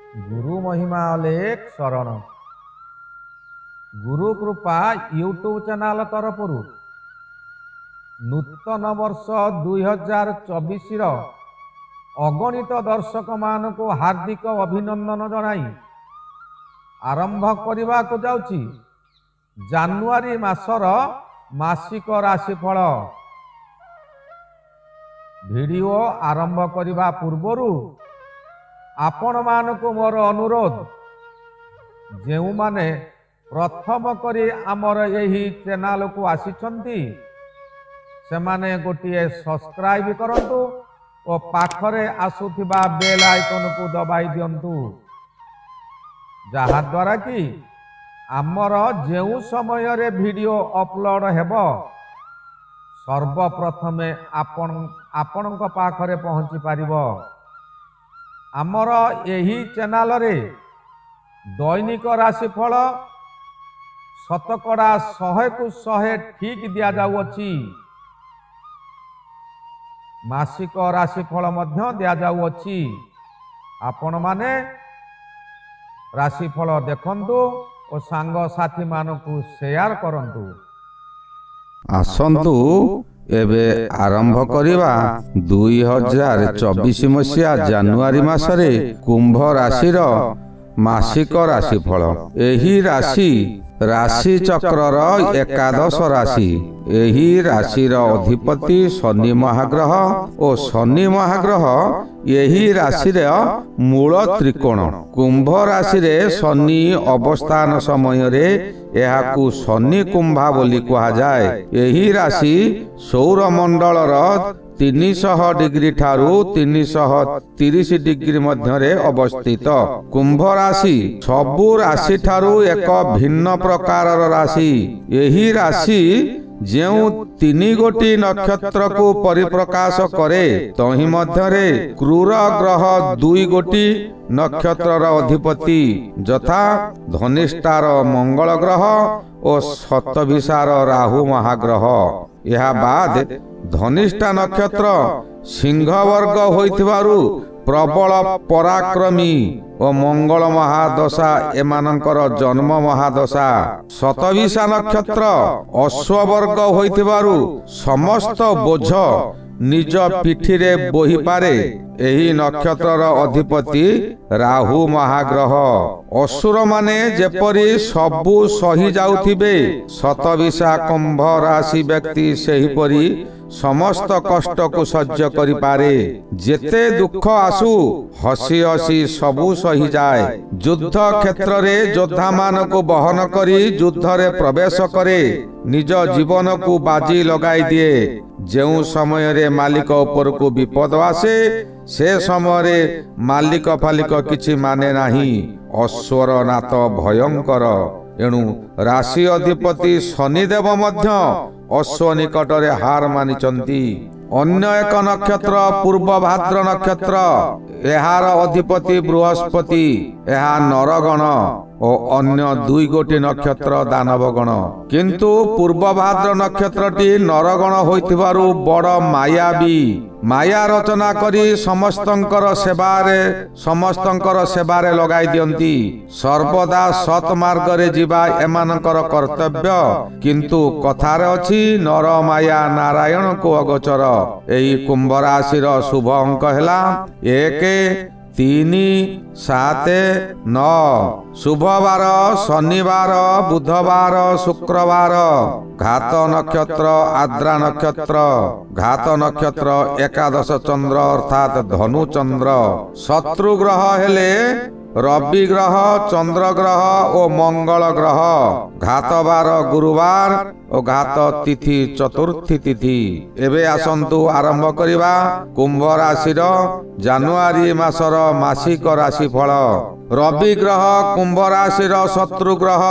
गुरु महिमा अलेख शरण गुरु कृपा यूट्यूब चैनल तरफ नूतन वर्ष 2024 अगणित दर्शक मान को हार्दिक अभिनंदन जनाई आरंभ करने को जाउची जानुआरी मासर मासिक राशिफल। वीडियो आरंभ करने पूर्वरु आपण मान को मोर अनुरोध जो माने प्रथम करी आमर यही चैनल को आसिछंती से माने गोटे सब्सक्राइब करंतु और पाखरे आसुथिबा बेल आइकन को दबाई दियंतु जहा द्वारा कि आमर जो समय रे वीडियो अपलोड हेबो सर्वप्रथमे आपण पाखरे पहुंची पारिबो। आमर यही चैनल रे दैनिक राशिफल शतकड़ा 100 को 100 ठीक दिया जाउअछि। मासिक राशिफल मध्य दिया जाउअछि। आपण माने राशिफल देखंतु और सांग साथी मानकु शेयर करंतु। आसंतु एबे आरंभ करिबा 2024 मसिया जानुआरी मासरे कुंभ राशिर मासिक राशिफल। एही राशि राशि चक्रर एकादश राशि। एही राशिर अधिपति शनि महाग्रह और शनि महाग्रह यही राशि रे मूल त्रिकोण। कुंभ राशि रे शनि अवस्थान समय रे एहाकु शनि कुंभा बोली कहा जाए। यही राशि सौर मंडलर 300 डिग्री ठारू 330 डिग्री मध्य अवस्थित। कुंभ राशि सबु राशि ठारू एक भिन्न प्रकार राशि। यही राशि जो 3 गोटी नक्षत्र को परिप्रकाश करे तही मध्यरे क्रूर ग्रह 2 गोटी नक्षत्र अधिपति यथा धनिष्ठार मंगल ग्रह और शतभिषार राहु महाग्रह। यह बाद धनिष्ठा नक्षत्र सिंह वर्ग होइथिबारु प्रबल पराक्रमी और मंगल महादशा एमानंकर जन्म महादशा। शतभिषा नक्षत्र अश्ववर्ग होइथिबारु समस्त बोझ निज पिठी रे बोही पारे। एही नक्षत्रर अधिपति राहु महाग्रह। असुर माने जेपरी सबु सही जाउथिबे शतभिषा कुंभ राशि व्यक्ति सेहीपरि समस्त कष्ट को सह्य करि पारे। जेते दुख आसु हसी हसी सबु सही जाए। युद्ध क्षेत्र रे योद्धा मान को बहन करी युद्ध रे प्रवेश करे निज जीवन को बाजी लगाई दिए। जो समय रे मालिक ऊपर को विपद आसे से समय रे मालिक फालिक किछि माने नाही। अश्वर नाथ भयंकर। एणु राशि अधिपति शनिदेव मध्य अश्व निकट रे हार मानिचंती। अन्य एक नक्षत्र पूर्व भाद्र नक्षत्र एहार अधिपति बृहस्पति एहा नरगण और अन्य 2 गोटी नक्षत्र दानवगण। किंतु पूर्व भाद्र नक्षत्रटी नरगण होइथिबारु बड़ मायावी। माया रचना करी समस्तंकर सेवारे लगाई दियंती। सर्वदा सत मार्ग रे जीवा एमानकर कर्तव्य। किंतु कथार अछि नर माया नारायण को अगोचर। एही कुंभ राशिर शुभ अंक हैला 1 3 7 9। शुभ बार शनिवार बुधवार शुक्रवार। घात नक्षत्र आद्रा नक्षत्र। घात नक्षत्र एकादश चंद्र अर्थात धनु चंद्र। शत्रु ग्रह हेले रवि ग्रह चंद्र ग्रह और मंगल ग्रह। घात बार गुरुवार और घात तिथि चतुर्थी तिथि। एबे आसंतु आरंभ करिबा कुंभ राशिर जानुआरी मासर मासिक राशिफल। रवि ग्रह कुंभ राशिर शत्रु ग्रह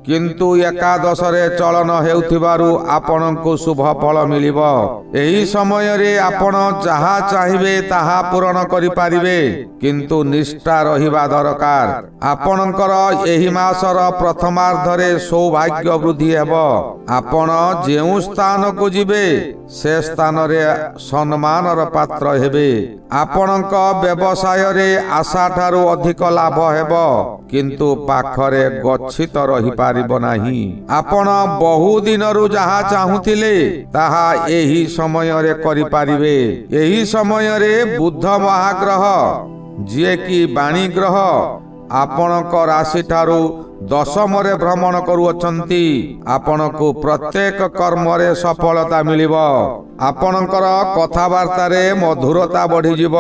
किंतु एकादश रे चलन हेउथिबारु आपनकु शुभ फल मिलिबो। एही समय रे आपण जहा चाहिबे ताहा पूर्ण करि पारिबे किंतु निष्ठा रहिबा दरकार। आपनकर एही मासर प्रथमार्ध रे सौभाग्य वृद्धि हेबो। ଆପଣ ଯେଉଁ ସ୍ଥାନକୁ ଯିବେ ସେ ସ୍ଥାନରେ ସମ୍ମାନର ପାତ୍ର ହେବେ। ଆପଣଙ୍କ ବ୍ୟବସାୟରେ ଆଶାଠାରୁ ଅଧିକ ଲାଭ ହେବ, କିନ୍ତୁ ପାଖରେ ଗଚ୍ଛିତ ରହିପାରିବ ନାହିଁ। ଆପଣ ବହୁ ଦିନରୁ ଯାହା ଚାହୁଁଥିଲେ ତାହା ଏହି ସମୟରେ କରିପାରିବେ। ଏହି ସମୟରେ ବୁଧ ମହାଗ୍ରହ, ଯିଏକି ବାଣୀ ଗ୍ରହ, ଆପଣଙ୍କ ରାଶିଠାରୁ ଦଶମରେ ଭ୍ରମଣ କରୁଅଛନ୍ତି। ଆପଣଙ୍କୁ ପ୍ରତ୍ୟେକ କର୍ମରେ ସଫଳତା ମିଳିବ। ଆପଣଙ୍କର କଥାବାର୍ତ୍ତାରେ ମଧୁରତା ବଢ଼ିଯିବ।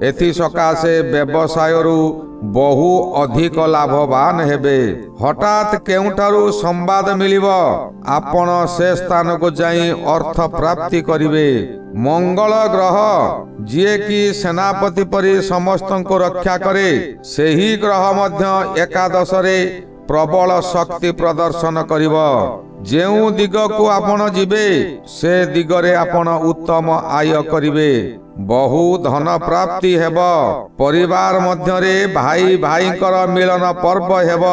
ଏଥିସକାଶେ ବ୍ୟବସାୟରୁ ବହୁ ଅଧିକ ଲାଭବାନ ହେବେ। ହଠାତ୍ କେଉଁଠାରୁ ସମ୍ବାଦ ମିଳିବ, ଆପଣ ସେ ସ୍ଥାନକୁ ଯାଇ ଅର୍ଥ ପ୍ରାପ୍ତି କରିବେ। ମଙ୍ଗଳ ଗ୍ରହ, ଯିଏକି ସେନାପତି ପରି ସମସ୍ତଙ୍କୁ ରକ୍ଷା କରେ, ସେହି ଗ୍ରହ ମଧ୍ୟ ଏକାଦଶରେ ପ୍ରବଳ ଶକ୍ତି ପ୍ରଦର୍ଶନ କରିବ। ଯେଉଁ ଦିଗକୁ ଆପଣ ଯିବେ ସେ ଦିଗରେ ଆପଣ ଉତ୍ତମ ଆୟ କରିବେ। ବହୁ ଧନ ପ୍ରାପ୍ତି ହେବ। ପରିବାର ମଧ୍ୟରେ ଭାଇ ଭାଇଙ୍କର ମିଳନ ପର୍ବ ହେବ।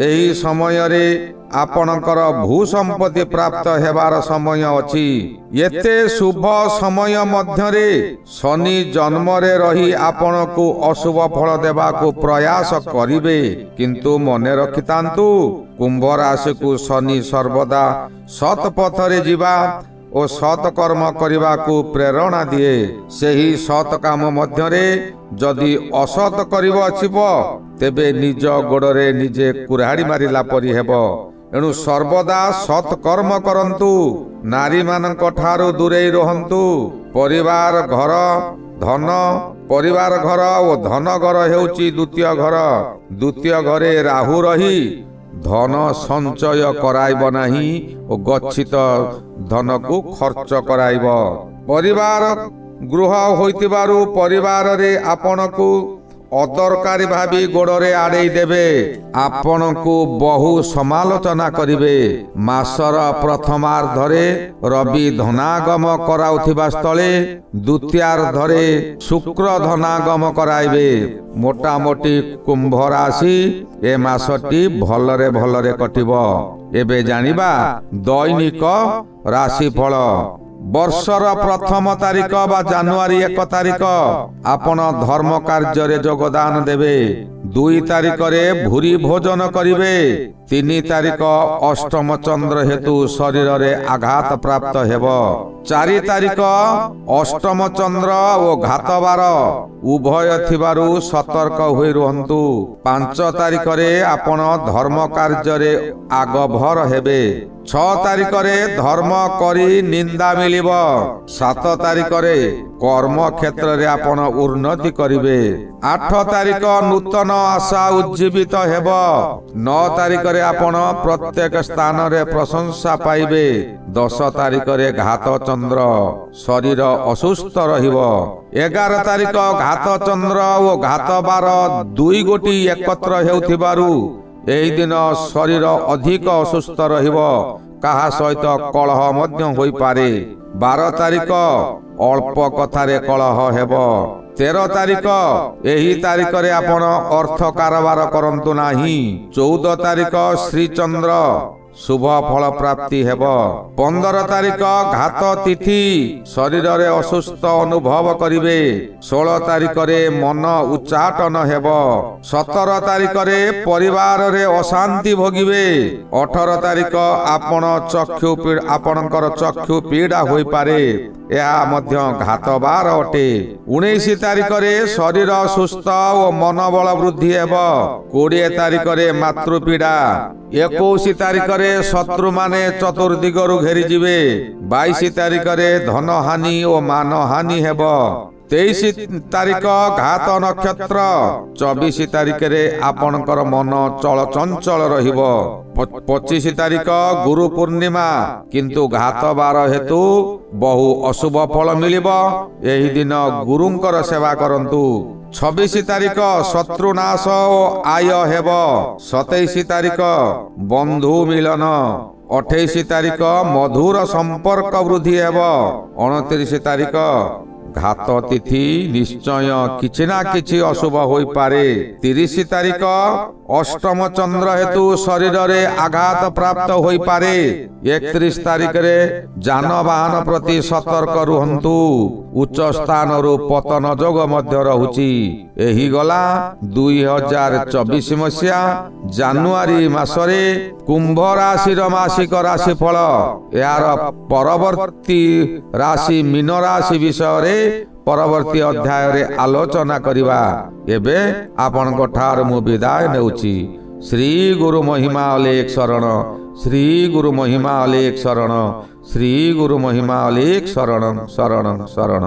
ଏହି ସମୟରେ ଆପଣଙ୍କର ଭୂ ସମ୍ପତ୍ତି ପ୍ରାପ୍ତ ହେବାର ସମୟ ଅଛି। ଏତେ ଶୁଭ ସମୟ ମଧ୍ୟରେ ଶନି ଜନ୍ମରେ ରହି ଆପଣଙ୍କୁ ଅଶୁଭ ଫଳ ଦେବାକୁ ପ୍ରୟାସ କରିବେ, କିନ୍ତୁ ମନେ ରଖିଥାନ୍ତୁ, କୁମ୍ଭ ରାଶିକୁ ଶନି ସର୍ବଦା ସତ୍ ପଥରେ ଯିବା ଓ ସତ୍ କର୍ମ କରିବାକୁ ପ୍ରେରଣା ଦିଏ। ସେହି ସତ୍ କାମ ମଧ୍ୟରେ ଯଦି ଅସତ୍ କରିବ ଆସିବ, ତେବେ ନିଜ ଗୋଡ଼ରେ ନିଜେ କୁରାଢ଼ି ମାରିଲା ପରି ହେବ। ଏଣୁ ସର୍ବଦା ସତ୍ କର୍ମ କରନ୍ତୁ। ନାରୀମାନଙ୍କ ଠାରୁ ଦୂରେଇ ରୁହନ୍ତୁ। ପରିବାର ଘର ଓ ଧନ ଘର ହେଉଛି ଦ୍ୱିତୀୟ ଘର। ଦ୍ୱିତୀୟ ଘରେ ରାହୁ ରହି ଧନ ସଞ୍ଚୟ କରାଇବ ନାହିଁ ଓ ଗଚ୍ଛିତ ଧନକୁ ଖର୍ଚ୍ଚ କରାଇବ। ପରିବାର ଗୃହ ହୋଇଥିବାରୁ ପରିବାରରେ ଆପଣଙ୍କୁ ଅଦରକାରୀ ଭାବି ଗୋଡ଼ରେ ଆଡ଼େଇ ଦେବେ। ଆପଣଙ୍କୁ ବହୁ ସମାଲୋଚନା କରିବେ। ମାସର ପ୍ରଥମାର୍ଦ୍ଧରେ ରବି ଧନାଗମ କରାଉଥିବା ସ୍ଥଳେ ଦ୍ୱିତୀୟାର୍ଦ୍ଧରେ ଶୁକ୍ର ଧନାଗମ କରାଇବେ। ମୋଟାମୋଟି କୁମ୍ଭ ରାଶି ଏ ମାସଟି ଭଲରେ କଟିବ। ଏବେ ଜାଣିବା ଦୈନିକ ରାଶିଫଳ। ବର୍ଷର ପ୍ରଥମ ତାରିଖ ବା ଜାନୁଆରୀ 1 ତାରିଖ ଆପଣ ଧର୍ମ କାର୍ଯ୍ୟରେ ଯୋଗଦାନ ଦେବେ। 2 ତାରିଖରେ ଭୂରି ଭୋଜନ କରିବେ। 3 ତାରିଖ ଅଷ୍ଟମ ଚନ୍ଦ୍ର ହେତୁ ଶରୀରରେ ଆଘାତ ପ୍ରାପ୍ତ ହେବ। 4 ତାରିଖ ଅଷ୍ଟମ ଚନ୍ଦ୍ର ଓ ଘାତବାର ଉଭୟ ଥିବାରୁ ସତର୍କ ହୋଇ ରୁହନ୍ତୁ। 5 ତାରିଖରେ ଆପଣ ଧର୍ମ କାର୍ଯ୍ୟରେ ଆଗଭର ହେବେ। 6 ତାରିଖରେ ଧର୍ମ କରି ନିନ୍ଦା ମିଳିବ। 7 ତାରିଖରେ କର୍ମ କ୍ଷେତ୍ରରେ ଆପଣ ଉନ୍ନତି କରିବେ। 8 ତାରିଖ ନୂତନ ଆଶା ଉଜ୍ଜୀବିତ ହେବ। 9 ତାରିଖରେ ଆପଣ ପ୍ରତ୍ୟେକ ସ୍ଥାନରେ ପ୍ରଶଂସା ପାଇବେ। 10 ତାରିଖରେ ଘାତ ଚନ୍ଦ୍ର, ଶରୀର ଅସୁସ୍ଥ ରହିବ। 11 ତାରିଖ ଘାତ ଚନ୍ଦ୍ର ଓ ଘାତ ବାର 2 ଗୋଟି ଏକତ୍ର ହେଉଥିବାରୁ ଏହି ଦିନ ଶରୀର ଅଧିକ ଅସୁସ୍ଥ ରହିବ। କାହା ସହିତ କଳହ ମଧ୍ୟ ହୋଇପାରେ। 12 ତାରିଖ ଅଳ୍ପ କଥାରେ କଳହ ହେବ। 13 ତାରିଖ, ଏହି ତାରିଖରେ ଆପଣ ଅର୍ଥ କାରବାର କରନ୍ତୁ ନାହିଁ। 14 ତାରିଖ ଶ୍ରୀଚନ୍ଦ୍ର, ଶୁଭ ଫଳ ପ୍ରାପ୍ତି ହେବ। 15 ତାରିଖ ଘାତ ତିଥି, ଶରୀରରେ ଅସୁସ୍ଥ ଅନୁଭବ କରିବେ। 16 ତାରିଖରେ ମନ ଉଚ୍ଚାଟନ ହେବ। 17 ତାରିଖରେ ପରିବାରରେ ଅଶାନ୍ତି ଭୋଗିବେ। 18 ତାରିଖ ଆପଣଙ୍କର ଚକ୍ଷୁ ପୀଡ଼ା ହୋଇପାରେ। ଏହା ମଧ୍ୟ ଘାତବାର ଅଟେ। 19 ତାରିଖରେ ଶରୀର ସୁସ୍ଥ ଓ ମନୋବଳ ବୃଦ୍ଧି ହେବ। 20 ତାରିଖରେ ମାତୃପୀଡ଼ା। 21 ତାରିଖରେ ଶତ୍ରୁମାନେ ଚତୁର୍ଦିଗରୁ ଘେରିଯିବେ। 22 ତାରିଖରେ ଧନହାନି ଓ ମାନହାନି ହେବ। 23 ତାରିଖ ଘାତ ନକ୍ଷତ୍ର। 24 ତାରିଖରେ ଆପଣଙ୍କର ମନ ଚଳଚଞ୍ଚଳ ରହିବ। 25 ତାରିଖ ଗୁରୁ ପୂର୍ଣ୍ଣିମା, କିନ୍ତୁ ଘାତ ବାର ହେତୁ ବହୁ ଅଶୁଭ ଫଳ ମିଳିବ। ଏହି ଦିନ ଗୁରୁଙ୍କର ସେବା କରନ୍ତୁ। 26 ତାରିଖ ଶତ୍ରୁନାଶ ଓ ଆୟ ହେବ। 27 ତାରିଖ ବନ୍ଧୁ ମିଳନ। 28 ତାରିଖ ମଧୁର ସମ୍ପର୍କ ବୃଦ୍ଧି ହେବ। 29 ତାରିଖ ଘାତ ତିଥି ନିଶ୍ଚୟ କିଛି ନା କିଛି ଅଶୁଭ ହୋଇପାରେ। 30 ତାରିଖ ଅଷ୍ଟମ ଚନ୍ଦ୍ର ହେତୁ ଶରୀରରେ ଆଘାତ ପ୍ରାପ୍ତ ହୋଇପାରେ। 31 ତାରିଖରେ ଯାନବାହନ ପ୍ରତି ସତର୍କ ରୁହନ୍ତୁ। ଉଚ୍ଚ ସ୍ଥାନରୁ ପତନ ଯୋଗ ମଧ୍ୟ ରହୁଛି। ଏହି ଗଲା 2024 ମସିହା ଜାନୁଆରୀ ମାସରେ କୁମ୍ଭ ରାଶିର ମାସିକ ରାଶିଫଳ। ଏହାର ପରବର୍ତ୍ତୀ ରାଶି ମୀନ ରାଶି ବିଷୟରେ ପରବର୍ତ୍ତୀ ଅଧ୍ୟାୟରେ ଆଲୋଚନା କରିବା। ଏବେ ଆପଣଙ୍କ ଠାରୁ ମୁଁ ବିଦାୟ ନେଉଛି। ଶ୍ରୀ ଗୁରୁ ମହିମା ଅଲେଖ ଶରଣ, ଶ୍ରୀ ଗୁରୁ ମହିମା ଅଲେଖ ଶରଣ, ଶ୍ରୀ ଗୁରୁ ମହିମା ଅଲେଖ ଶରଣ ଶରଣ ଶରଣ।